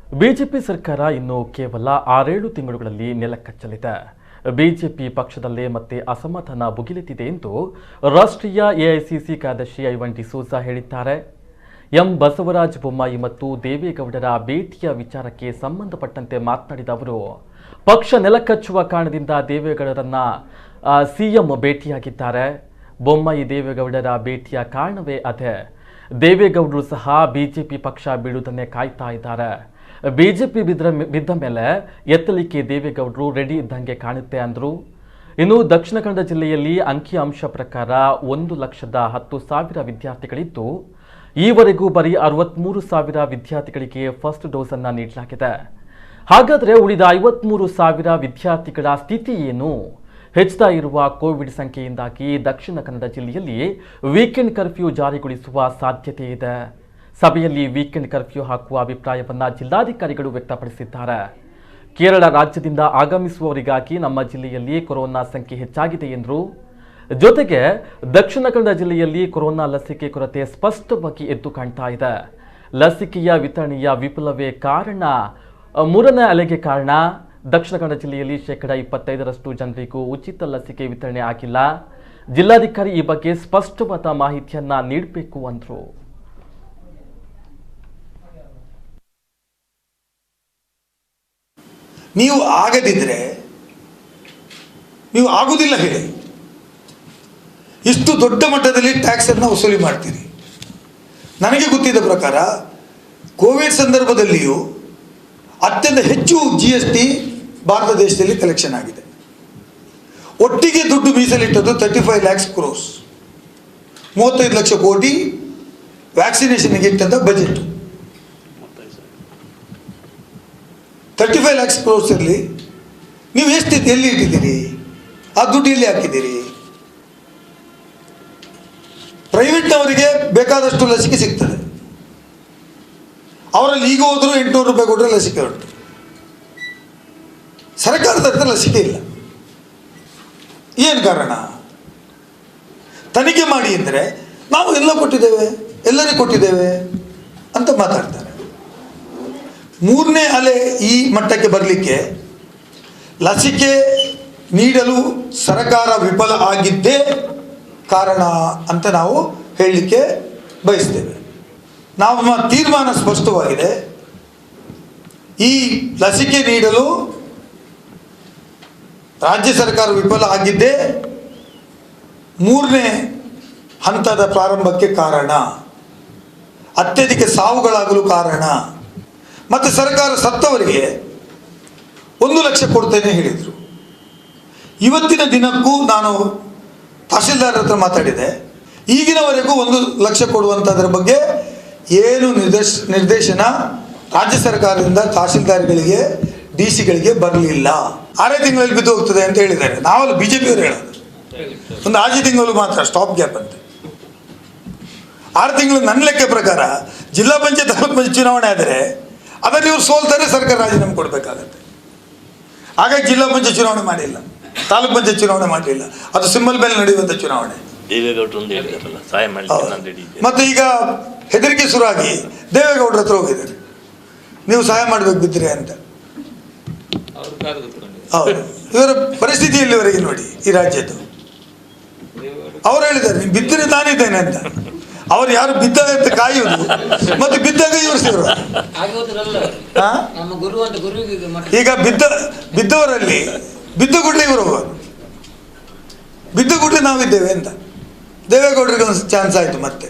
BJP ಸರ್ಕಾರ ಇನ್ನು ಕೇವಲ 6-7 ತಿಂಗಳುಗಳಲ್ಲಿ ನೆಲಕಚ್ಚಲಿದೆ. ಬಿಜೆಪಿ ಪಕ್ಷದಲ್ಲೇ ಮತ್ತೆ ಅಸಮಾಧಾನ ಭುಗಿಲೆತ್ತಿದೆ ಎಂದು ರಾಷ್ಟ್ರೀಯ ಎಐಸಿಸಿ ಕಾರ್ಯದರ್ಶಿ ಐವನ್ ಡಿಸೋಜಾ ಹೇಳಿದ್ದಾರೆ. ಎಂ ಬಸವರಾಜ ಬೊಮ್ಮಾಯಿ ಮತ್ತು ದೇವೇಗೌಡರ ಭೇಟಿಯ ವಿಚಾರಕ್ಕೆ ಸಂಬಂಧಪಟ್ಟಂತೆ ಮಾತನಾಡಿದ ಅವರು, ಪಕ್ಷ ನೆಲಕಚ್ಚುವ ಕಾರಣದಿಂದ ದೇವೇಗೌಡರನ್ನ ಸಿಎಂ ಭೇಟಿಯಾಗಿದ್ದಾರೆ. ಬೊಮ್ಮಾಯಿ ದೇವೇಗೌಡರ ಭೇಟಿಯ ಕಾರಣವೇ ಅದೇ. ದೇವೇಗೌಡರು ಸಹ ಬಿಜೆಪಿ ಪಕ್ಷ ಬಿಡುವುದನ್ನೇ ಕಾಯ್ತಾ ಇದ್ದಾರೆ. ಬಿಜೆಪಿ ಬಿದ್ದ ಮೇಲೆ ಎತ್ತಲಿಕ್ಕೆ ದೇವೇಗೌಡರು ರೆಡಿ ಇದ್ದಂಗೆ ಕಾಣುತ್ತೆ ಅಂದರು. ಇನ್ನು ದಕ್ಷಿಣ ಕನ್ನಡ ಜಿಲ್ಲೆಯಲ್ಲಿ ಅಂಕಿಅಂಶ ಪ್ರಕಾರ 1,10,000 ವಿದ್ಯಾರ್ಥಿಗಳಿದ್ದು, ಈವರೆಗೂ ಬರೀ 63,000 ವಿದ್ಯಾರ್ಥಿಗಳಿಗೆ ಫಸ್ಟ್ ಡೋಸ್ ಅನ್ನು ನೀಡಲಾಗಿದೆ. ಹಾಗಾದರೆ ಉಳಿದ 53,000 ವಿದ್ಯಾರ್ಥಿಗಳ ಸ್ಥಿತಿ ಏನು? ಹೆಚ್ಚುತ್ತಾ ಇರುವ ಕೋವಿಡ್ ಸಂಖ್ಯೆಯಿಂದಾಗಿ ದಕ್ಷಿಣ ಕನ್ನಡ ಜಿಲ್ಲೆಯಲ್ಲಿ ವೀಕೆಂಡ್ ಕರ್ಫ್ಯೂ ಜಾರಿಗೊಳಿಸುವ ಸಾಧ್ಯತೆ ಇದೆ. ಸಭೆಯಲ್ಲಿ ವೀಕೆಂಡ್ ಕರ್ಫ್ಯೂ ಹಾಕುವ ಅಭಿಪ್ರಾಯವನ್ನು ಜಿಲ್ಲಾಧಿಕಾರಿಗಳು ವ್ಯಕ್ತಪಡಿಸಿದ್ದಾರೆ. ಕೇರಳ ರಾಜ್ಯದಿಂದ ಆಗಮಿಸುವವರಿಗಾಗಿ ನಮ್ಮ ಜಿಲ್ಲೆಯಲ್ಲಿ ಕೊರೋನಾ ಸಂಖ್ಯೆ ಹೆಚ್ಚಾಗಿದೆ ಎಂದರು. ಜೊತೆಗೆ ದಕ್ಷಿಣ ಕನ್ನಡ ಜಿಲ್ಲೆಯಲ್ಲಿ ಕೊರೋನಾ ಲಸಿಕೆ ಕೊರತೆ ಸ್ಪಷ್ಟವಾಗಿ ಎದ್ದು ಕಾಣ್ತಾ ಇದೆ. ಲಸಿಕೆಯ ವಿತರಣೆಯ ವಿಫಲವೇ ಕಾರಣ, ಮೂರನೇ ಅಲೆಗೆ ಕಾರಣ. ದಕ್ಷಿಣ ಕನ್ನಡ ಜಿಲ್ಲೆಯಲ್ಲಿ 25% ಜನರಿಗೂ ಉಚಿತ ಲಸಿಕೆ ವಿತರಣೆ ಆಗಿಲ್ಲ. ಜಿಲ್ಲಾಧಿಕಾರಿ ಈ ಬಗ್ಗೆ ಸ್ಪಷ್ಟವಾದ ಮಾಹಿತಿಯನ್ನ ನೀಡಬೇಕು ಅಂದರು. ನೀವು ಆಗದಿದ್ರೆ ನೀವು ಆಗುವುದಿಲ್ಲ ಹೇಳಿ. ಇಷ್ಟು ದೊಡ್ಡ ಮಟ್ಟದಲ್ಲಿ ಟ್ಯಾಕ್ಸ್ ಅನ್ನು ವಸೂಲಿ ಮಾಡ್ತೀರಿ. ನನಗೆ ಗೊತ್ತಿದ್ದ ಪ್ರಕಾರ ಕೋವಿಡ್ ಸಂದರ್ಭದಲ್ಲಿಯೂ ಅತ್ಯಂತ ಹೆಚ್ಚು GST ಭಾರತ ದೇಶದಲ್ಲಿ ಕಲೆಕ್ಷನ್ ಆಗಿದೆ. ಒಟ್ಟಿಗೆ ದುಡ್ಡು ಮೀಸಲಿಟ್ಟದ್ದು 35 lakhs crores, 35 ಲಕ್ಷ ಕೋಟಿ ವ್ಯಾಕ್ಸಿನೇಷನ್ಗೆ ಇಟ್ಟಂತ ಬಜೆಟ್. 35 lakhs crores ಅಲ್ಲಿ ನೀವು ಎಲ್ಲಿ ಇಟ್ಟಿದ್ದೀರಿ? ಆ ದುಡ್ಡು ಎಲ್ಲಿ ಹಾಕಿದ್ದೀರಿ? ಪ್ರೈವೇಟ್ನವರಿಗೆ ಬೇಕಾದಷ್ಟು ಲಸಿಕೆ ಸಿಗ್ತದೆ. ಅವರಲ್ಲಿ ಈಗ ಹೋದರೂ 800 ರೂಪಾಯಿ ಕೊಟ್ಟರೆ ಲಸಿಕೆ ಉಂಟು. ಸರ್ಕಾರದ ಹತ್ರ ಲಸಿಕೆ ಇಲ್ಲ. ಏನು ಕಾರಣ? ತನಿಖೆ ಮಾಡಿ ಅಂದರೆ ನಾವು ಎಲ್ಲ ಕೊಟ್ಟಿದ್ದೇವೆ, ಎಲ್ಲರಿಗೂ ಕೊಟ್ಟಿದ್ದೇವೆ ಅಂತ ಮಾತಾಡ್ತಾರೆ. ಮೂರನೇ ಅಲೆ ಈ ಮಟ್ಟಕ್ಕೆ ಬರಲಿಕ್ಕೆ ಲಸಿಕೆ ನೀಡಲು ಸರ್ಕಾರ ವಿಫಲ ಆಗಿದ್ದೇ ಕಾರಣ ಅಂತ ನಾವು ಹೇಳಲಿಕ್ಕೆ ಬಯಸ್ತೇವೆ. ನಮ್ಮ ತೀರ್ಮಾನ ಸ್ಪಷ್ಟವಾಗಿದೆ. ಈ ಲಸಿಕೆ ನೀಡಲು ರಾಜ್ಯ ಸರ್ಕಾರ ವಿಫಲ ಆಗಿದ್ದೇ ಮೂರನೇ ಹಂತದ ಪ್ರಾರಂಭಕ್ಕೆ ಕಾರಣ, ಅತ್ಯಧಿಕ ಸಾವುಗಳಾಗಲು ಕಾರಣ. ಮತ್ತು ಸರ್ಕಾರ ಸತ್ತವರಿಗೆ 1 ಲಕ್ಷ ಕೊಡ್ತೇನೆ ಹೇಳಿದರು. ಇವತ್ತಿನ ದಿನಕ್ಕೂ ನಾನು ತಹಶೀಲ್ದಾರ್ ಹತ್ರ ಮಾತಾಡಿದೆ. ಈಗಿನವರೆಗೂ 1 ಲಕ್ಷ ಕೊಡುವಂಥದ್ರ ಬಗ್ಗೆ ಏನು ನಿರ್ದೇಶನ ರಾಜ್ಯ ಸರ್ಕಾರದಿಂದ ತಹಶೀಲ್ದಾರ್ಗಳಿಗೆ DC-ಗಳಿಗೆ ಬರಲಿಲ್ಲ. 6 ತಿಂಗಳಲ್ಲಿ ಬಿದ್ದು ಹೋಗ್ತದೆ ಅಂತ ಹೇಳಿದ್ದಾರೆ. ನಾವಲ್ಲಿ BJP-ಯವರು ಹೇಳೋದು ಒಂದು 6 ತಿಂಗಳು ಮಾತ್ರ ಸ್ಟಾಪ್ ಗ್ಯಾಪ್ ಅಂತ. 6 ತಿಂಗಳು ನನ್ನ ಲೆಕ್ಕ ಪ್ರಕಾರ ಜಿಲ್ಲಾ ಪಂಚಾಯತ್ ತಾಲೂಕು ಪಂಚಾಯತ್ ಚುನಾವಣೆ ಆದರೆ ಅದರಲ್ಲಿ ಇವರು ಸೋಲ್ತಾರೆ, ಸರ್ಕಾರ ರಾಜೀನಾಮೆ ಕೊಡಬೇಕಾಗತ್ತೆ. ಹಾಗಾಗಿ ಜಿಲ್ಲಾ ಪಂಚಾಯತ್ ಚುನಾವಣೆ ಮಾಡಿಲ್ಲ, ತಾಲೂಕು ಪಂಚಾಯತ್ ಚುನಾವಣೆ ಮಾಡಲಿಲ್ಲ. ಅದು ಸಿಂಬಲ್ ಮೇಲೆ ನಡೆಯುವಂಥ ಚುನಾವಣೆ. ಮತ್ತೆ ಈಗ ಹೆದರಿಕೆ ಶುರುವಾಗಿ ದೇವೇಗೌಡರ ಹತ್ರ ಹೋಗಿದ್ದಾರೆ, ನೀವು ಸಹಾಯ ಮಾಡಬೇಕು ಬಿದ್ದರೆ ಅಂತ. ಹೌದು, ಇವರ ಪರಿಸ್ಥಿತಿ ಇಲ್ಲಿವರೆಗೆ ನೋಡಿ ಈ ರಾಜ್ಯದ್ದು. ಅವ್ರು ಹೇಳಿದ್ದಾರೆ ನೀವು ಬಿದ್ದರೆ ನಾನಿದ್ದೇನೆ ಅಂತ. ಅವ್ರು ಯಾರು ಬಿದ್ದಾಗ ಅಂತ ಕಾಯುವುದು, ಮತ್ತೆ ಬಿದ್ದಾಗ ಇವರು ಸೇರು. ಈಗ ಬಿದ್ದವರಲ್ಲಿ ಬಿದ್ದ ಕೂಡಲೇ ಇವರು ಹೋಗೋದು, ಬಿದ್ದ ಕೂಡಲೇ ನಾವಿದ್ದೇವೆ ಅಂತ. ದೇವೇಗೌಡರಿಗೆ ಒಂದು ಚಾನ್ಸ್ ಆಯಿತು ಮತ್ತೆ.